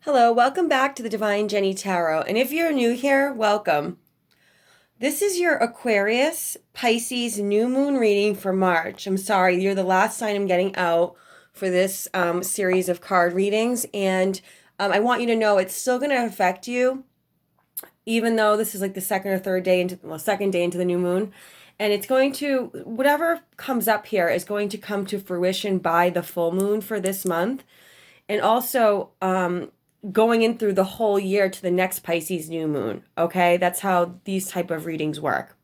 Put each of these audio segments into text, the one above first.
Hello, welcome back to the Divine Jenny Tarot. And if you're new here, welcome. This is your Aquarius Pisces new moon reading for March. I'm sorry, you're the last sign I'm getting out for this series of card readings. And I want you to know it's still going to affect you, even though this is like the second or third day into, second day into the new moon. And it's going to, whatever comes up here is going to come to fruition by the full moon for this month. And also, going in through the whole year to the next Pisces new moon. Okay, that's how these type of readings work.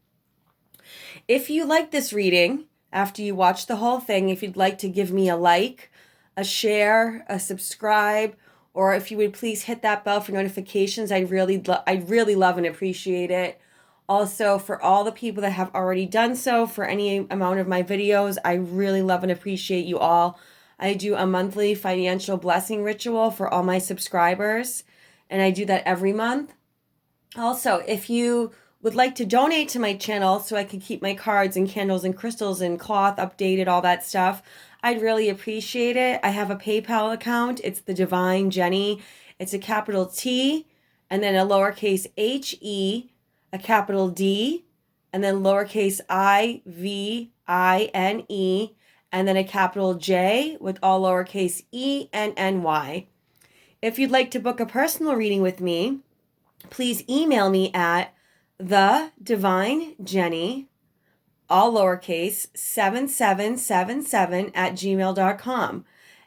If you like this reading, after you watch the whole thing, if you'd like to give me a like, a share, a subscribe, or if you would please hit that bell for notifications, I'd really love and appreciate it. Also, for all the people that have already done so for any amount of my videos, I really love and appreciate you all. I do a monthly financial blessing ritual for all my subscribers, and I do that every month. Also, if you would like to donate to my channel so I can keep my cards and candles and crystals and cloth updated, all that stuff, I'd really appreciate it. I have a PayPal account. It's the Divine Jenny. It's a capital T and then a lowercase h-e, a capital D, and then lowercase I-V-I-N-E, and then a capital J with all lowercase E-N-N-Y. If you'd like to book a personal reading with me, please email me at thedivinejenny, all lowercase, 7777 at gmail.com.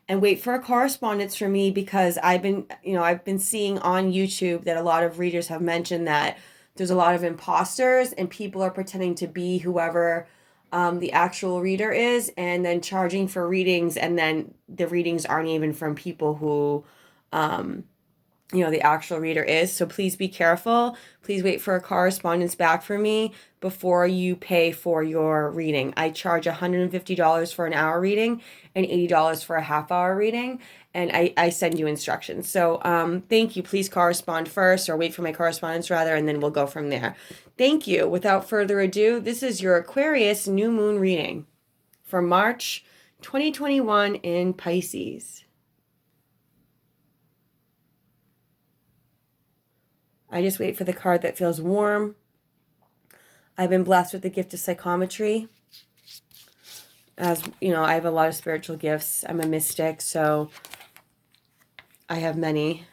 And wait for a correspondence from me because I've been seeing on YouTube that a lot of readers have mentioned that there's a lot of imposters and people are pretending to be whoever the actual reader is, and then charging for readings, and then the readings aren't even from people who the actual reader is. So please be careful. Please wait for a correspondence back from me before you pay for your reading. I charge $150 for an hour reading and $80 for a half hour reading, and I send you instructions. So thank you. Please correspond first, or wait for my correspondence rather, and then we'll go from there. Thank you. Without further ado, this is your Aquarius new moon reading for March 2021 in Pisces. I just wait for the card that feels warm. I've been blessed with the gift of psychometry. As you know, I have a lot of spiritual gifts. I'm a mystic, so I have many.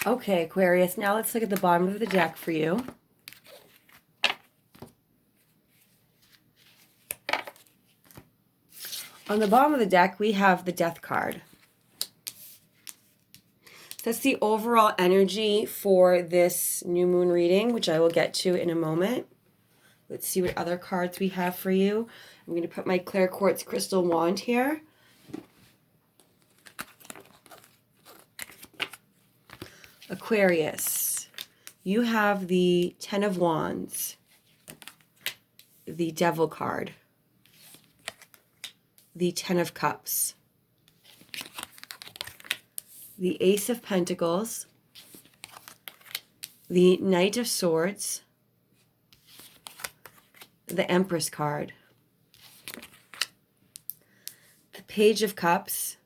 Okay, Aquarius, now let's look at the bottom of the deck for you. On the bottom of the deck, we have the Death card. That's the overall energy for this new moon reading, which I will get to in a moment. Let's see what other cards we have for you. I'm going to put my clear quartz crystal wand here. Aquarius, you have the Ten of Wands, the Devil card, the Ten of Cups, the Ace of Pentacles, the Knight of Swords, the Empress card, the Page of Cups,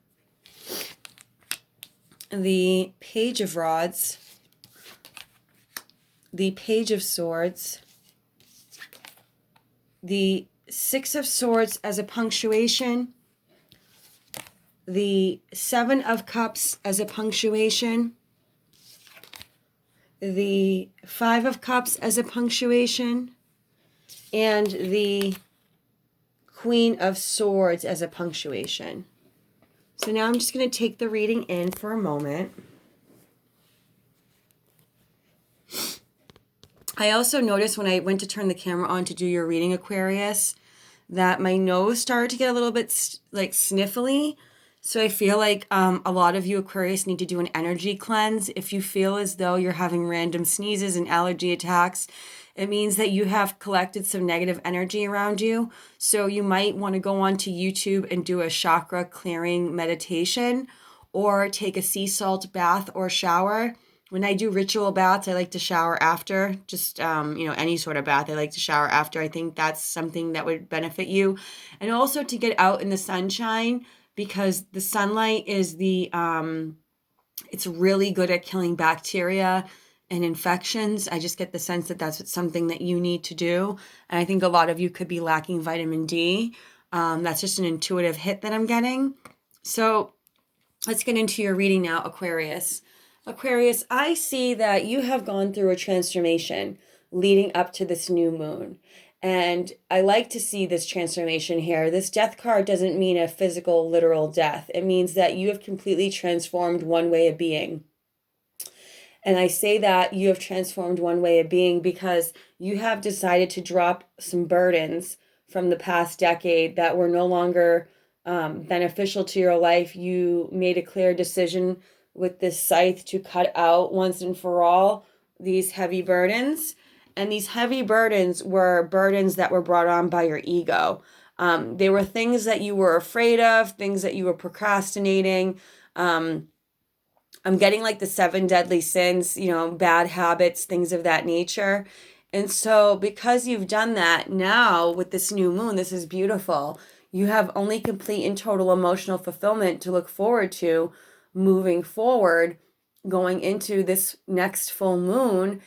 the Page of Rods, the Page of Swords, the Six of Swords as a punctuation, the Seven of Cups as a punctuation, the Five of Cups as a punctuation, and the Queen of Swords as a punctuation. So now I'm just going to take the reading in for a moment. I also noticed when I went to turn the camera on to do your reading, Aquarius, that my nose started to get a little bit like sniffly. So I feel like a lot of you Aquarius need to do an energy cleanse. If you feel as though you're having random sneezes and allergy attacks, it means that you have collected some negative energy around you. So you might want to go onto YouTube and do a chakra clearing meditation, or take a sea salt bath or shower. When I do ritual baths, I like to shower after. Just any sort of bath, I like to shower after. I think that's something that would benefit you. And also to get out in the sunshine, because the sunlight is it's really good at killing bacteria and infections. I just get the sense that that's something that you need to do. And I think a lot of you could be lacking vitamin D. That's just an intuitive hit that I'm getting. So let's get into your reading now, Aquarius. Aquarius, I see that you have gone through a transformation leading up to this new moon. And I like to see this transformation here. This death card doesn't mean a physical, literal death. It means that you have completely transformed one way of being. And I say that you have transformed one way of being because you have decided to drop some burdens from the past decade that were no longer beneficial to your life. You made a clear decision with this scythe to cut out once and for all these heavy burdens. And these heavy burdens were burdens that were brought on by your ego. They were things that you were afraid of, things that you were procrastinating. I'm getting like the 7 deadly sins, bad habits, things of that nature. And so because you've done that, now with this new moon, this is beautiful. You have only complete and total emotional fulfillment to look forward to moving forward, going into this next full moon.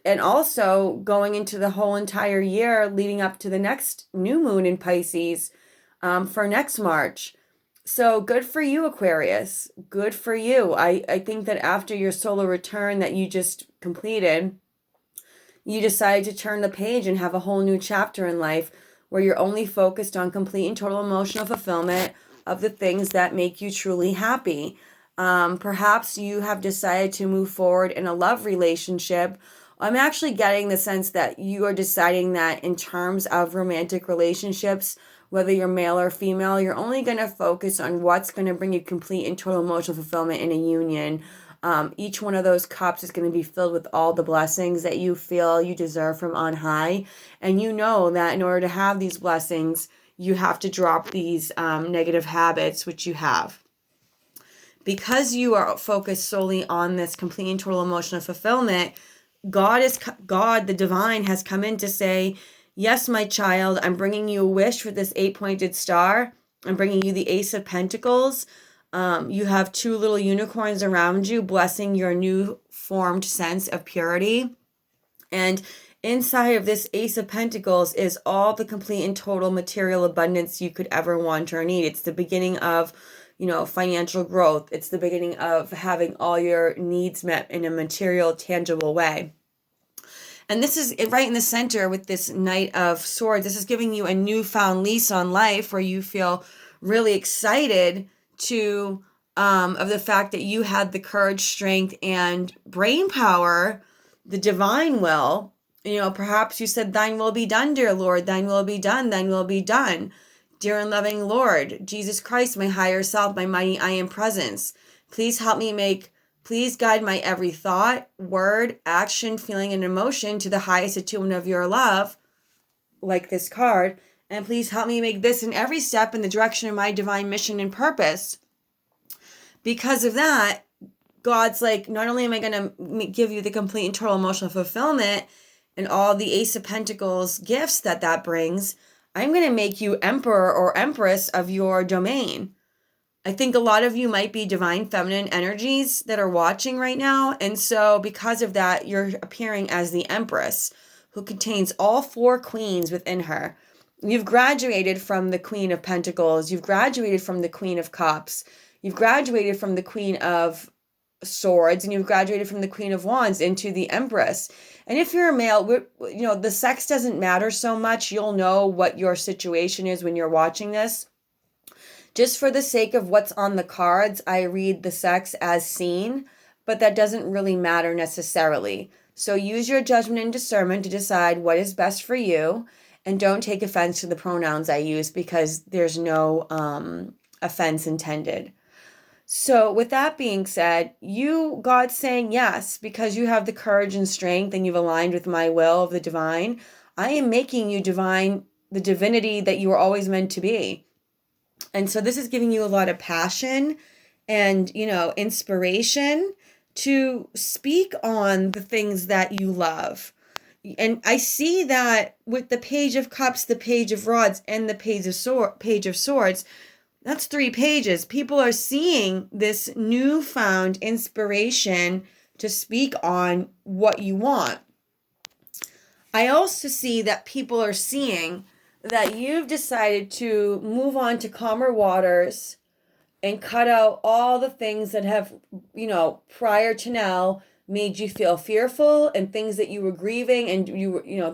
And also going into the whole entire year leading up to the next new moon in Pisces for next March. So good for you, Aquarius. Good for you. I think that after your solar return that you just completed, you decided to turn the page and have a whole new chapter in life where you're only focused on complete and total emotional fulfillment of the things that make you truly happy. Perhaps you have decided to move forward in a love relationship. I'm actually getting the sense that you are deciding that in terms of romantic relationships, whether you're male or female, you're only going to focus on what's going to bring you complete and total emotional fulfillment in a union. Each one of those cups is going to be filled with all the blessings that you feel you deserve from on high. And you know that in order to have these blessings, you have to drop these negative habits, which you have. Because you are focused solely on this complete and total emotional fulfillment, God, the divine, has come in to say, yes, my child, I'm bringing you a wish with this 8-pointed star. I'm bringing you the Ace of Pentacles. You have 2 little unicorns around you, blessing your new formed sense of purity. And inside of this Ace of Pentacles is all the complete and total material abundance you could ever want or need. It's the beginning of financial growth. It's the beginning of having all your needs met in a material, tangible way. And this is right in the center with this Knight of Swords. This is giving you a newfound lease on life where you feel really excited of the fact that you had the courage, strength, and brain power, the divine will. Perhaps you said, thine will be done, dear Lord, thine will be done, thine will be done. Dear and loving Lord, Jesus Christ, my higher self, my mighty I am presence, please guide my every thought, word, action, feeling, and emotion to the highest attunement of your love, like this card, and please help me make this in every step in the direction of my divine mission and purpose. Because of that, God's like, not only am I going to give you the complete and total emotional fulfillment and all the Ace of Pentacles gifts that brings, I'm going to make you emperor or empress of your domain. I think a lot of you might be divine feminine energies that are watching right now. And so because of that, you're appearing as the empress who contains all 4 queens within her. You've graduated from the Queen of Pentacles. You've graduated from the Queen of Cups. You've graduated from the Queen of Swords, and you've graduated from the Queen of Wands into the Empress. And if you're a male, the sex doesn't matter so much. You'll know what your situation is when you're watching this. Just for the sake of what's on the cards, I read the sex as seen, but that doesn't really matter necessarily. So use your judgment and discernment to decide what is best for you. And don't take offense to the pronouns I use because there's no offense intended. So with that being said, God's saying yes, because you have the courage and strength and you've aligned with my will of the divine. I am making you divine, the divinity that you were always meant to be. And so this is giving you a lot of passion and, inspiration to speak on the things that you love. And I see that with the Page of Cups, the Page of Rods, and the Page of Swords, that's 3 pages. People are seeing this newfound inspiration to speak on what you want. I also see that people are seeing that you've decided to move on to calmer waters and cut out all the things that have, prior to now made you feel fearful and things that you were grieving and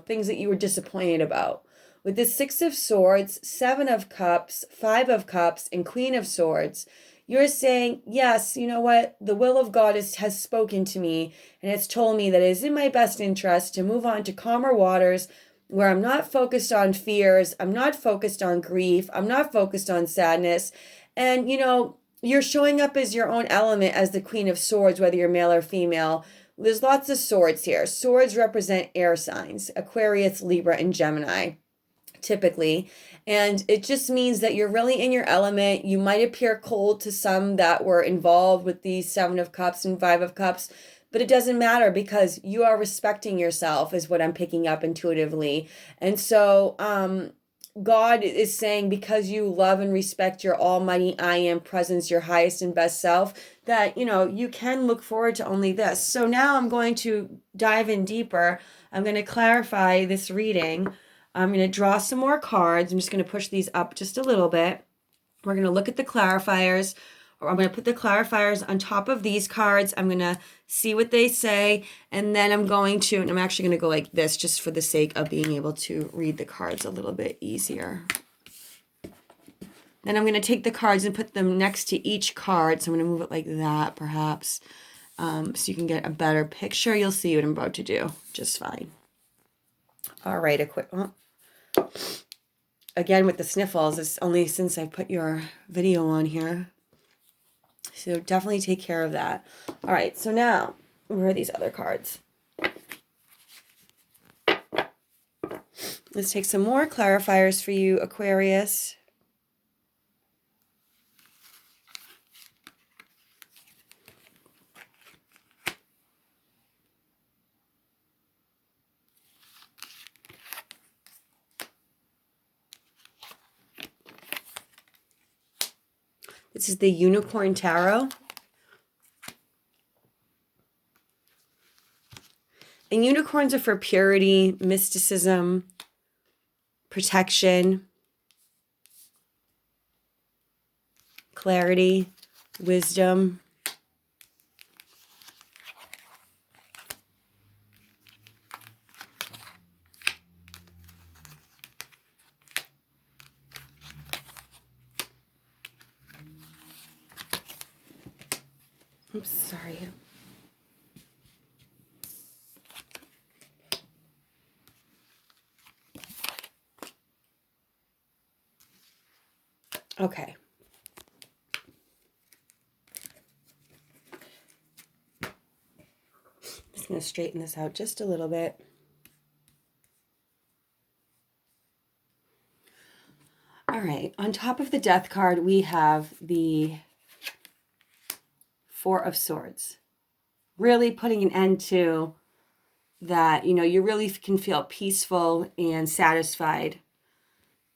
things that you were disappointed about. With the 6 of Swords, 7 of Cups, 5 of Cups, and Queen of Swords, you're saying, yes, you know what? The will of God has spoken to me, and it's told me that it is in my best interest to move on to calmer waters where I'm not focused on fears, I'm not focused on grief, I'm not focused on sadness. And, you're showing up as your own element as the Queen of Swords, whether you're male or female. There's lots of swords here. Swords represent air signs, Aquarius, Libra, and Gemini, typically. And it just means that you're really in your element. You might appear cold to some that were involved with the 7 of Cups and 5 of Cups, but it doesn't matter because you are respecting yourself is what I'm picking up intuitively. And so God is saying, because you love and respect your almighty I am presence, your highest and best self, that, you can look forward to only this. So now I'm going to dive in deeper. I'm going to clarify this reading. I'm going to draw some more cards. I'm just going to push these up just a little bit. We're going to look at the clarifiers, or I'm going to put the clarifiers on top of these cards. I'm going to see what they say, and then I'm actually going to go like this just for the sake of being able to read the cards a little bit easier. Then I'm going to take the cards and put them next to each card. So I'm going to move it like that, perhaps, so you can get a better picture. You'll see what I'm about to do just fine. All right, again with the sniffles, it's only since I put your video on here. So definitely take care of that. All right, so now, where are these other cards? Let's take some more clarifiers for you, Aquarius. This is the Unicorn Tarot. And unicorns are for purity, mysticism, protection, clarity, wisdom. Oops, sorry. Okay. Just going to straighten this out just a little bit. All right. On top of the Death card, we have the 4 of Swords. Really putting an end to that, you really can feel peaceful and satisfied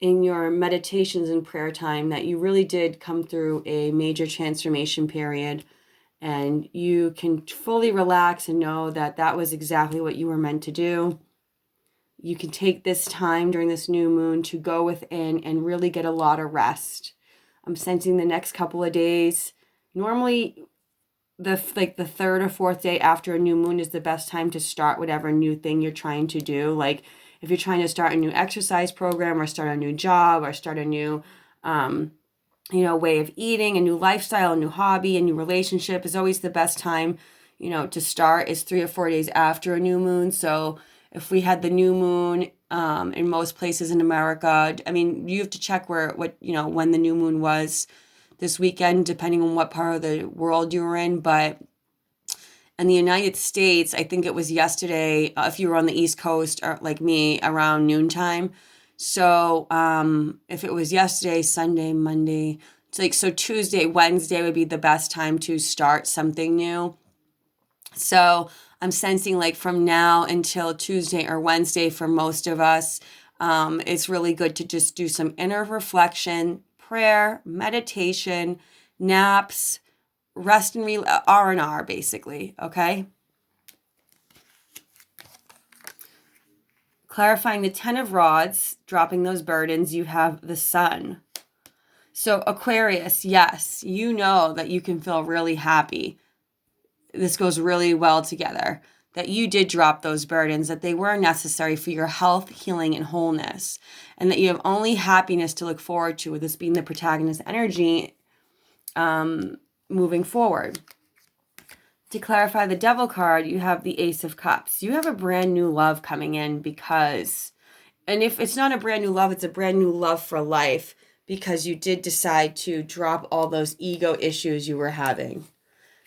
in your meditations and prayer time, that you really did come through a major transformation period, and you can fully relax and know that that was exactly what you were meant to do. You can take this time during this new moon to go within and really get a lot of rest. I'm sensing the next couple of days, normally the 3rd or 4th day after a new moon is the best time to start whatever new thing you're trying to do. Like if you're trying to start a new exercise program or start a new job or start a new, way of eating, a new lifestyle, a new hobby, a new relationship, is always the best time, to start is 3 or 4 days after a new moon. So if we had the new moon in most places in America. I mean, you have to check when the new moon was this weekend, depending on what part of the world you were in. But in the United States, I think it was yesterday, if you were on the East Coast, or like me, around noontime. So if it was yesterday, Sunday, Monday, so Tuesday, Wednesday would be the best time to start something new. So I'm sensing like from now until Tuesday or Wednesday for most of us, it's really good to just do some inner reflection, prayer, meditation, naps, rest and R&R basically, okay? Clarifying the 10 of Rods, dropping those burdens, you have the Sun. So Aquarius, yes, you know that you can feel really happy. This goes really well together, that you did drop those burdens, that they were necessary for your health, healing, and wholeness, and that you have only happiness to look forward to, with this being the protagonist energy moving forward. To clarify the Devil card, you have the Ace of Cups. You have a brand new love coming in and if it's not a brand new love, it's a brand new love for life, because you did decide to drop all those ego issues you were having.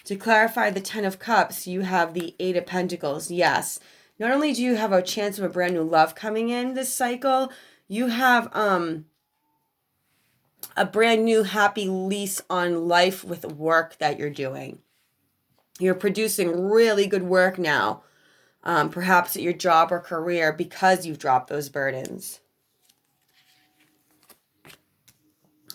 To clarify the 10 of Cups, you have the 8 of Pentacles. Yes, not only do you have a chance of a brand new love coming in this cycle, you have a brand new happy lease on life with work that you're doing. You're producing really good work now, perhaps at your job or career, because you've dropped those burdens.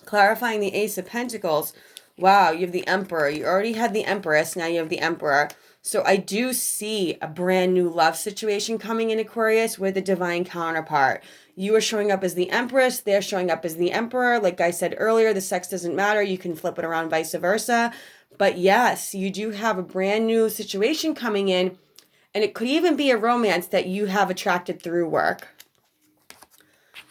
Clarifying the Ace of Pentacles. Wow, you have the Emperor. You already had the Empress. Now you have the Emperor. So I do see a brand new love situation coming in Aquarius with a divine counterpart. You are showing up as the Empress. They're showing up as the Emperor. Like I said earlier, the sex doesn't matter. You can flip it around, vice versa. But yes, you do have a brand new situation coming in. And it could even be a romance that you have attracted through work.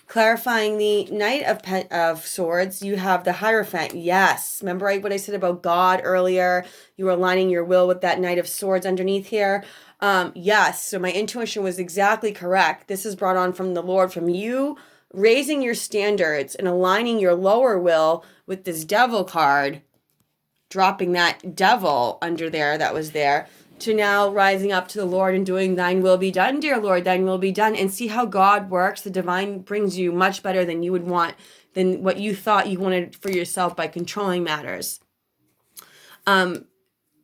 Clarifying the Knight of Swords, you have the Hierophant. Yes. Remember what I said about God earlier? You were aligning your will with that Knight of Swords underneath here. Yes. So my intuition was exactly correct. This is brought on from the Lord, from you raising your standards and aligning your lower will with this Devil card, dropping that devil under there that was there, to now rising up to the Lord and doing thine will be done, dear Lord, thine will be done. And see how God works. The divine brings you much better than you would want, than what you thought you wanted for yourself by controlling matters.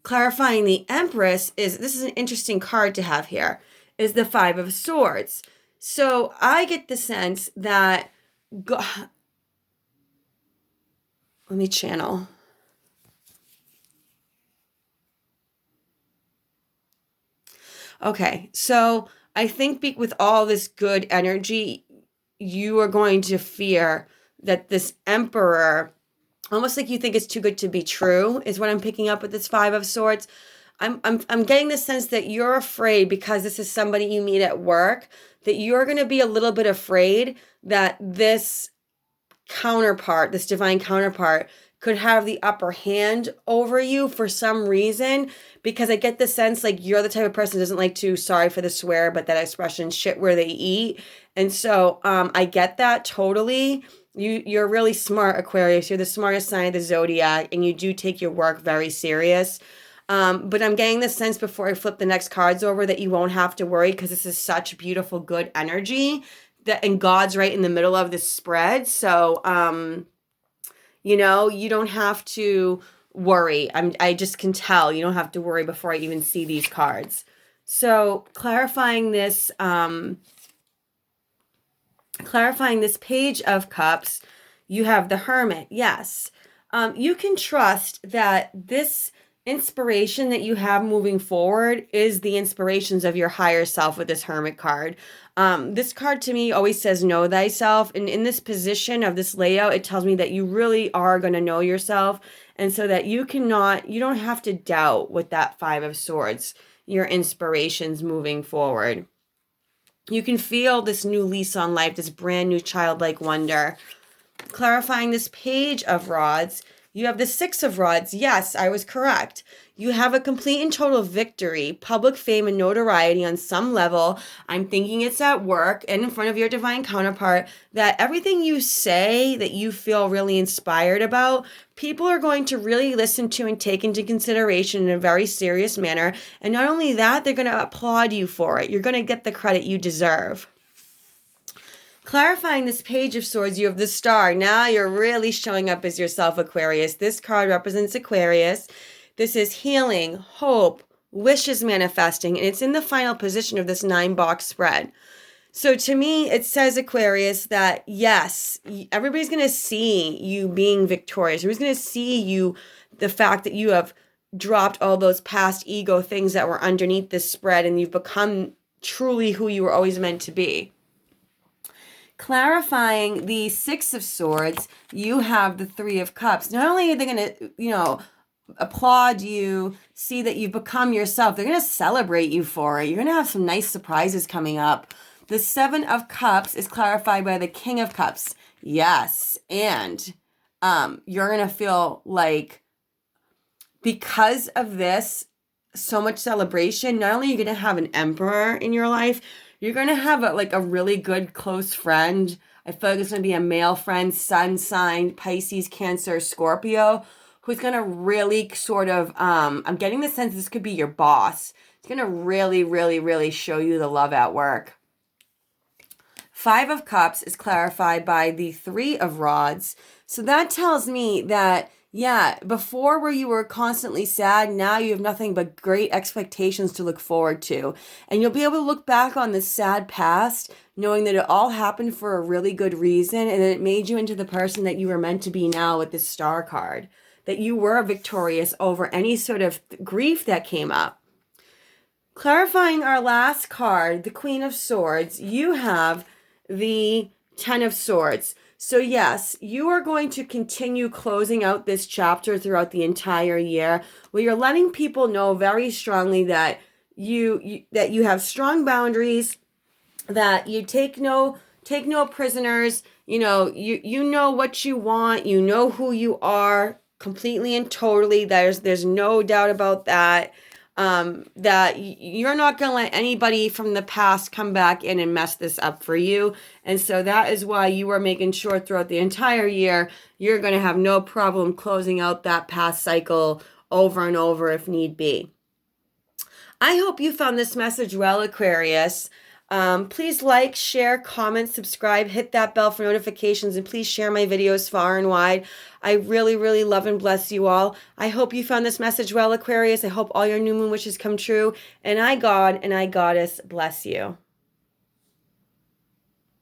Clarifying the Empress this is an interesting card to have here, is the 5 of Swords. So I get the sense that God, let me channel. Okay, so I think with all this good energy, you are going to fear that this Emperor, almost like you think it's too good to be true, is what I'm picking up with this 5 of Swords. I'm getting the sense that you're afraid, because this is somebody you meet at work, that you're going to be a little bit afraid that this counterpart, this divine counterpart, could have the upper hand over you for some reason, because I get the sense like you're the type of person who doesn't like to, sorry for the swear, but that expression, shit where they eat. And so I get that totally. You're really smart, Aquarius. You're the smartest sign of the zodiac, and you do take your work very serious. But I'm getting the sense, before I flip the next cards over, that you won't have to worry, because this is such beautiful, good energy, and God's right in the middle of this spread. So, you don't have to worry. I just can tell you don't have to worry before I even see these cards. So clarifying this Page of Cups, you have the Hermit. Yes. You can trust that this inspiration that you have moving forward is the inspirations of your higher self with this Hermit card. This card to me always says know thyself. And in this position of this layout, it tells me that you really are going to know yourself. And so that you don't have to doubt with that 5 of Swords, your inspirations moving forward. You can feel this new lease on life, this brand new childlike wonder. Clarifying this Page of Rods, You have the Six of Rods. Yes, I was correct. You have a complete and total victory, public fame and notoriety on some level. I'm thinking it's at work and in front of your divine counterpart, that everything you say that you feel really inspired about, people are going to really listen to and take into consideration in a very serious manner. And not only that, they're going to applaud you for it. You're going to get the credit you deserve. Clarifying this Page of Swords, you have the Star. Now you're really showing up as yourself, Aquarius. This card represents Aquarius. This is healing, hope, wishes manifesting, and it's in the final position of this 9-box spread. So to me, it says, Aquarius, that yes, everybody's going to see you being victorious. Everybody's going to see you, the fact that you have dropped all those past ego things that were underneath this spread, and you've become truly who you were always meant to be. Clarifying the Six of Swords, you have the Three of Cups. Not only are they going to, applaud you, see that you've become yourself, they're going to celebrate you for it. You're going to have some nice surprises coming up. The Seven of Cups is clarified by the King of Cups. Yes, and you're going to feel like, because of this, so much celebration, not only are you going to have an emperor in your life, you're going to have a really good close friend. I feel like it's going to be a male friend, sun sign, Pisces, Cancer, Scorpio, who's going to really sort of, I'm getting the sense this could be your boss. It's going to really, really, really show you the love at work. Five of Cups is clarified by the Three of Rods. So that tells me that, yeah, before where you were constantly sad, now you have nothing but great expectations to look forward to. And you'll be able to look back on this sad past, knowing that it all happened for a really good reason, and that it made you into the person that you were meant to be now with this Star card. That you were victorious over any sort of grief that came up. Clarifying our last card, the Queen of Swords, you have the Ten of Swords. So yes, you are going to continue closing out this chapter throughout the entire year, where you're letting people know very strongly that you have strong boundaries, that you take no prisoners. You know what you want. You know who you are completely and totally. There's no doubt about that. That you're not going to let anybody from the past come back in and mess this up for you. And so that is why you are making sure throughout the entire year, you're going to have no problem closing out that past cycle over and over if need be. I hope you found this message well, Aquarius. Please like, share, comment, subscribe, hit that bell for notifications, and please share my videos far and wide. I really, really love and bless you all. I hope you found this message well, Aquarius. I hope all your new moon wishes come true. And I, God and I, Goddess, bless you.